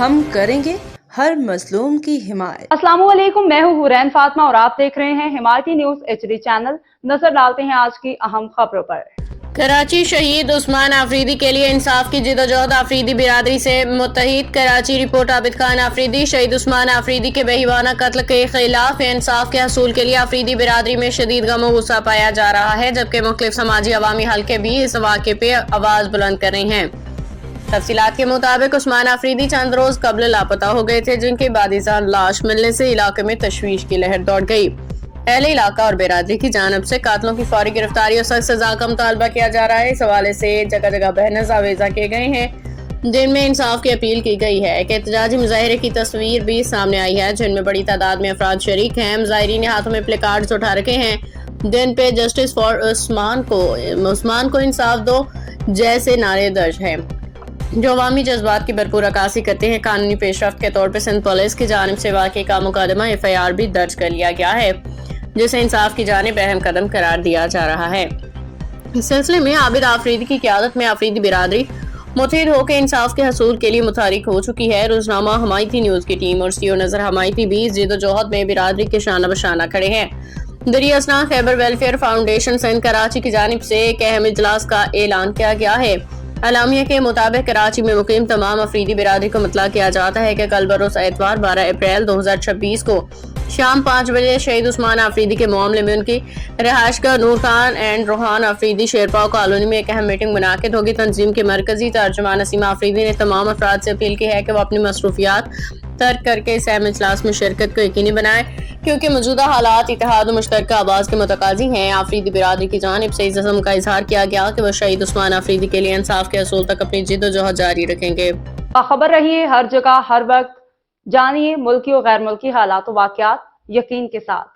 ہم کریں گے ہر مظلوم کی حمایت۔ السلام علیکم، میں ہوں حورین فاطمہ اور آپ دیکھ رہے ہیں حمایتی نیوز HD چینل۔ نظر ڈالتے ہیں آج کی اہم خبروں پر۔ کراچی شہید عثمان آفریدی کے لیے انصاف کی جدوجہد، آفریدی برادری سے متحد۔ کراچی رپورٹ عابد خان آفریدی۔ شہید عثمان آفریدی کے بےایمانہ قتل کے خلاف انصاف کے حصول کے لیے آفریدی برادری میں شدید غم و غصہ پایا جا رہا ہے، جبکہ مختلف سماجی عوامی حلقے بھی اس واقعے پہ آواز بلند کر رہے ہیں۔ تفصیلات کے مطابق عثمان آفریدی چند روز قبل لاپتہ ہو گئے تھے، جن کے بعد ازاں لاش ملنے سے علاقے میں تشویش کی لہر دوڑ گئی۔ اہل علاقہ اور برادری کی جانب سے قاتلوں کی فوری گرفتاری اور سخت سزا کا مطالبہ کیا جا رہا ہے۔ اس حوالے سے جگہ جگہ بیانات آویزاں کیے گئے ہیں، جن میں انصاف کی اپیل کی گئی ہے۔ ایک احتجاجی مظاہرے کی تصویر بھی سامنے آئی ہے، جن میں بڑی تعداد میں افراد شریک ہیں۔ مظاہرین نے ہاتھوں میں پلے کارڈز اٹھا رکھے ہیں، جن پہ جسٹس فار عثمان کو انصاف دو جیسے نعرے درج ہیں، جو عوامی جذبات کی بھرپور عکاسی کرتے ہیں۔ قانونی پیش رفت کے طور پہ سندھ پولیس کی جانب سے واقعے کا مقدمہ FIR بھی درج کر لیا گیا ہے، جسے انصاف کی جانب اہم قدم قرار دیا جا رہا ہے۔ اس سلسلے میں عابد آفریدی کی قیادت میں آفریدی برادری متحد ہو کے انصاف کے حصول کے لیے متحرک ہو چکی ہے۔ روزنامہ حمایتی نیوز کی ٹیم اور CEO نظر حمایتی بھی اس جدوجہد میں برادری کے شانہ بشانہ کھڑے ہیں۔ دریا اسنا خیبر ویلفیئر فاؤنڈیشن سندھ کراچی کی جانب سے ایک اہم اجلاس کا اعلان کیا گیا ہے۔ اعلامیہ کے مطابق کراچی میں مقیم تمام آفریدی برادری کو مطلع کیا جاتا ہے کہ کل بروز اتوار 12 اپریل 2026 کو شام 5 بجے شہید عثمان آفریدی کے معاملے میں ان کی رہائش گاہ نور Khan and Rohan Afridi Sherpao colony میں ایک اہم میٹنگ منعقد ہوگی۔ تنظیم کے مرکزی ترجمان نسیم آفریدی نے تمام افراد سے اپیل کی ہے کہ وہ اپنی مصروفیات ترک کر کے اس اہم اجلاس میں شرکت کو یقینی بنائیں، کیونکہ موجودہ حالات اتحاد و مشترکہ آواز کے متقاضی ہیں۔ آفریدی برادری کی جانب سے اس عزم کا اظہار کیا گیا کہ وہ شہید عثمان آفریدی کے لیے انصاف کے حصول تک اپنی جدوجہد جاری رکھیں گے۔ باخبر رہیے ہر جگہ ہر وقت، جانیے ملکی و غیر ملکی حالات و واقعات یقین کے ساتھ۔